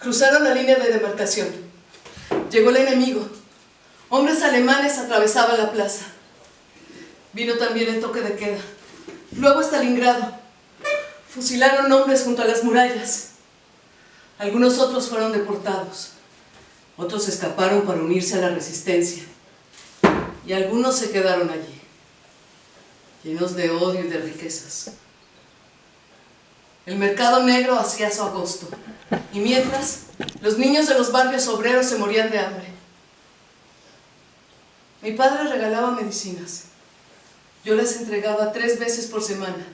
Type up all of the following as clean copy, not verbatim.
Cruzaron la línea de demarcación. Llegó el enemigo. Hombres alemanes atravesaban la plaza. Vino también el toque de queda. Luego Stalingrado. Fusilaron hombres junto a las murallas. Algunos otros fueron deportados. Otros escaparon para unirse a la resistencia. Y algunos se quedaron allí, llenos de odio y de riquezas. El mercado negro hacía su agosto. Y mientras, los niños de los barrios obreros se morían de hambre. Mi padre regalaba medicinas. Yo las entregaba 3 veces por semana,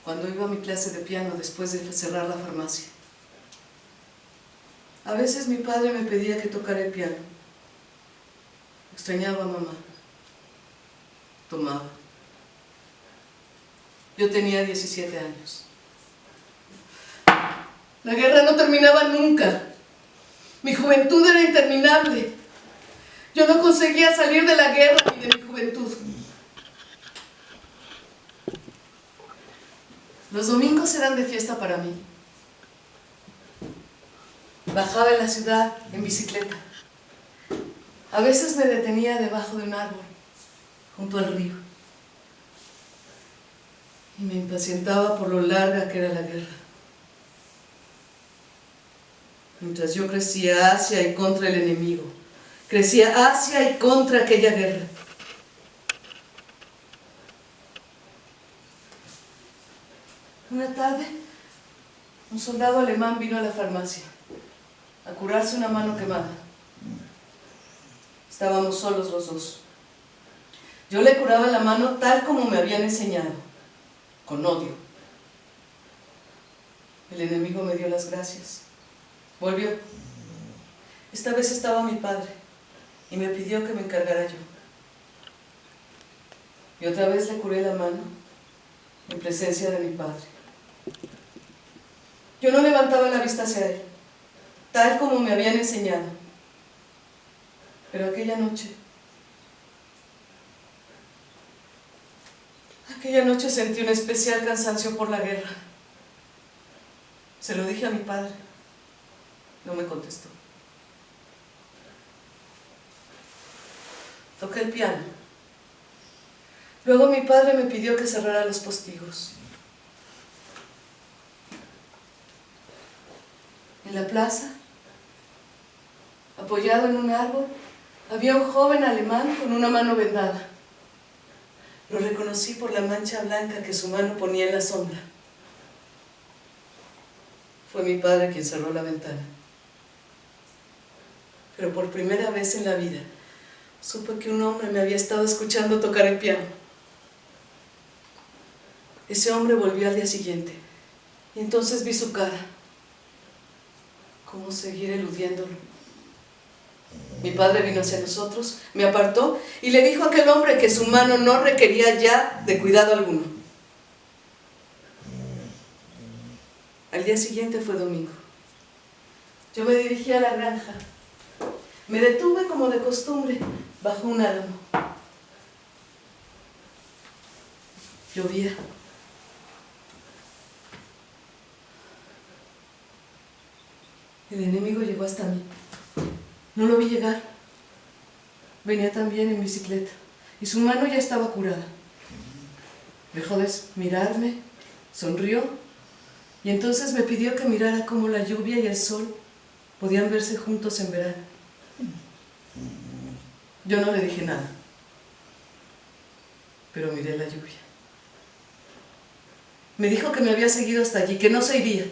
cuando iba a mi clase de piano después de cerrar la farmacia. A veces mi padre me pedía que tocara el piano. Extrañaba a mamá. Tomaba. Yo tenía 17 años. La guerra no terminaba nunca. Mi juventud era interminable. Yo no conseguía salir de la guerra ni de mi juventud. Los domingos eran de fiesta para mí. Bajaba en la ciudad en bicicleta. A veces me detenía debajo de un árbol, junto al río. Y me impacientaba por lo larga que era la guerra. Mientras yo crecía hacia y contra el enemigo, crecía hacia y contra aquella guerra. Una tarde, un soldado alemán vino a la farmacia a curarse una mano quemada. Estábamos solos los dos. Yo le curaba la mano tal como me habían enseñado, con odio. El enemigo me dio las gracias. Volvió. Esta vez estaba mi padre y me pidió que me encargara yo. Y otra vez le curé la mano en presencia de mi padre. Yo no levantaba la vista hacia él, tal como me habían enseñado. Pero aquella noche sentí un especial cansancio por la guerra. Se lo dije a mi padre. No me contestó. Toqué el piano. Luego mi padre me pidió que cerrara los postigos. En la plaza, apoyado en un árbol, había un joven alemán con una mano vendada. Lo reconocí por la mancha blanca que su mano ponía en la sombra. Fue mi padre quien cerró la ventana. Pero por primera vez en la vida, supe que un hombre me había estado escuchando tocar el piano. Ese hombre volvió al día siguiente, y entonces vi su cara. ¿Cómo seguir eludiéndolo? Mi padre vino hacia nosotros, me apartó y le dijo a aquel hombre que su mano no requería ya de cuidado alguno. Al día siguiente fue domingo. Yo me dirigí a la granja. Me detuve como de costumbre bajo un álamo. Llovía. El enemigo llegó hasta mí. No lo vi llegar. Venía también en bicicleta y su mano ya estaba curada. Dejó de mirarme, sonrió y entonces me pidió que mirara cómo la lluvia y el sol podían verse juntos en verano. Yo no le dije nada, pero miré la lluvia. Me dijo que me había seguido hasta allí, que no se iría.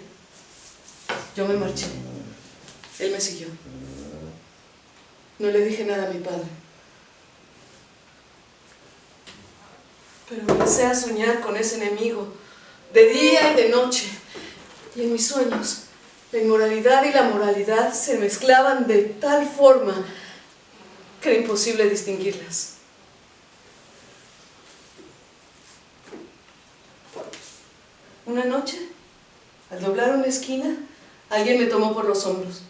Yo me marché. Él me siguió. No le dije nada a mi padre. Pero empecé a soñar con ese enemigo, de día y de noche. Y en mis sueños, la inmoralidad y la moralidad se mezclaban de tal forma que era imposible distinguirlas. Una noche, al doblar una esquina, alguien me tomó por los hombros.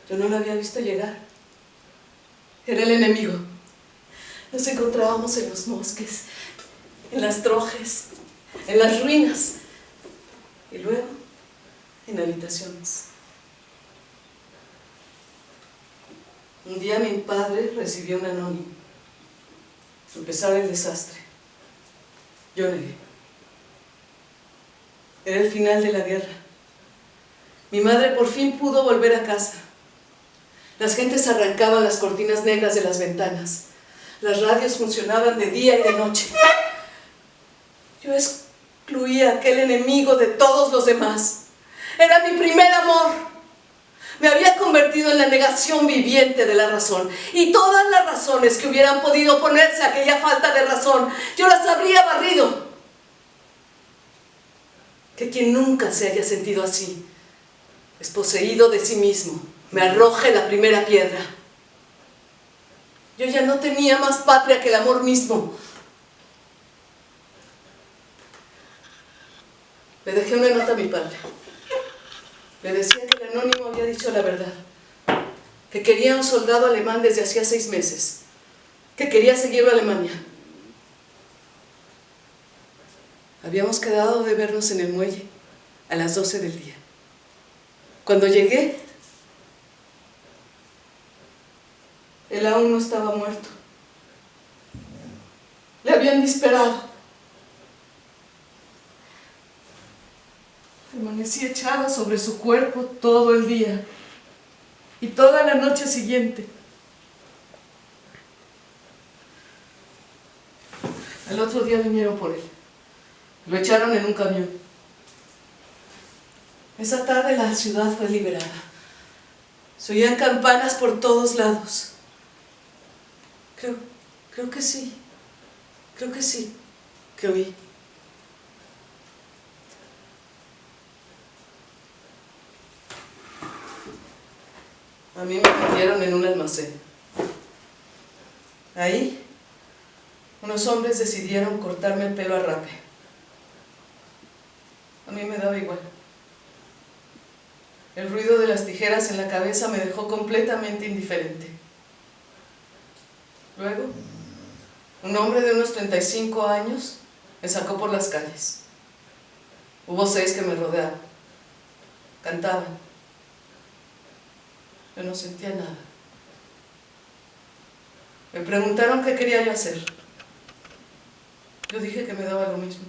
Yo no lo había visto llegar. Era el enemigo. Nos encontrábamos en los bosques, en las trojes, en las ruinas y luego en habitaciones. Un día mi padre recibió un anónimo. Empezaba el desastre. Yo negué. Era el final de la guerra. Mi madre por fin pudo volver a casa. Las gentes arrancaban las cortinas negras de las ventanas. Las radios funcionaban de día y de noche. Yo excluía a aquel enemigo de todos los demás. Era mi primer amor. Me había convertido en la negación viviente de la razón. Y todas las razones que hubieran podido oponerse a aquella falta de razón, yo las habría barrido. Que quien nunca se haya sentido así, desposeído de sí mismo, me arroje la primera piedra. Yo ya no tenía más patria que el amor mismo. Le dejé una nota a mi padre. Le decía que el anónimo había dicho la verdad, que quería un soldado alemán desde hacía 6 meses, que quería seguirlo a Alemania. Habíamos quedado de vernos en el muelle a las 12 del día. Cuando llegué, él aún no estaba muerto. Le habían disparado. Permanecí echada sobre su cuerpo todo el día y toda la noche siguiente. Al otro día vinieron por él. Lo echaron en un camión. Esa tarde la ciudad fue liberada. Se oían campanas por todos lados. Creo que sí. Creo que sí, que oí. A mí me metieron en un almacén. Ahí, unos hombres decidieron cortarme el pelo a rape. A mí me daba igual. El ruido de las tijeras en la cabeza me dejó completamente indiferente. Luego, un hombre de unos 35 años me sacó por las calles. Hubo 6 que me rodeaban. Cantaban. Yo no sentía nada. Me preguntaron qué quería yo hacer. Yo dije que me daba lo mismo.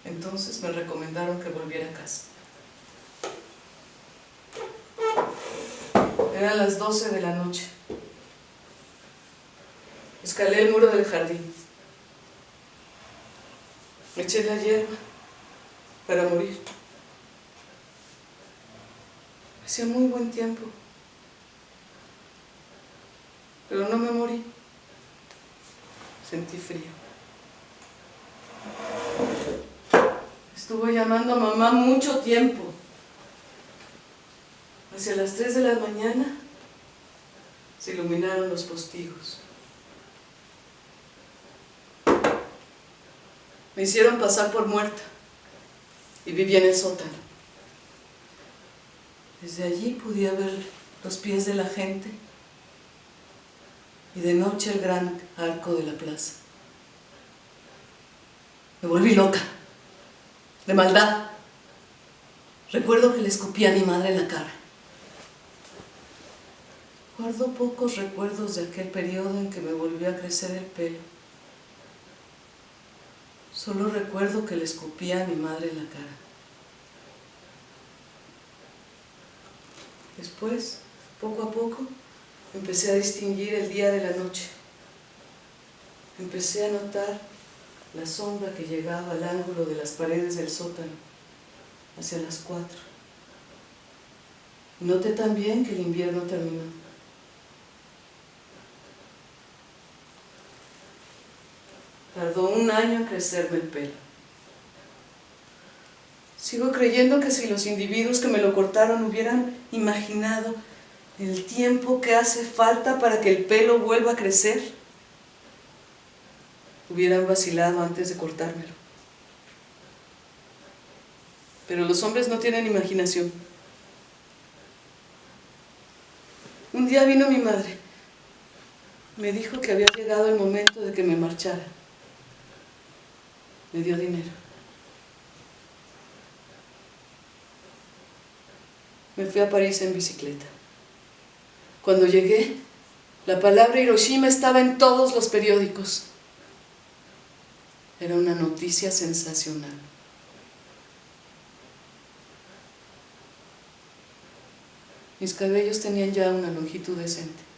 Entonces me recomendaron que volviera a casa. Eran las 12 de la noche. Escalé el muro del jardín. Me eché la hierba para morir. Hacía muy buen tiempo. Pero no me morí. Sentí frío. Estuve llamando a mamá mucho tiempo. Hacia las 3 de la mañana se iluminaron los postigos. Me hicieron pasar por muerta y viví en el sótano. Desde allí podía ver los pies de la gente y de noche el gran arco de la plaza. Me volví loca, de maldad. Recuerdo que le escupí a mi madre en la cara. Guardo pocos recuerdos de aquel periodo en que me volvió a crecer el pelo. Solo recuerdo que le escupí a mi madre en la cara. Después, poco a poco, empecé a distinguir el día de la noche. Empecé a notar la sombra que llegaba al ángulo de las paredes del sótano, hacia las 4. Noté también que el invierno terminó. Tardó 1 año en crecerme el pelo. Sigo creyendo que si los individuos que me lo cortaron hubieran imaginado el tiempo que hace falta para que el pelo vuelva a crecer, hubieran vacilado antes de cortármelo. Pero los hombres no tienen imaginación. Un día vino mi madre. Me dijo que había llegado el momento de que me marchara. Me dio dinero. Me fui a París en bicicleta. Cuando llegué, la palabra Hiroshima estaba en todos los periódicos. Era una noticia sensacional. Mis cabellos tenían ya una longitud decente.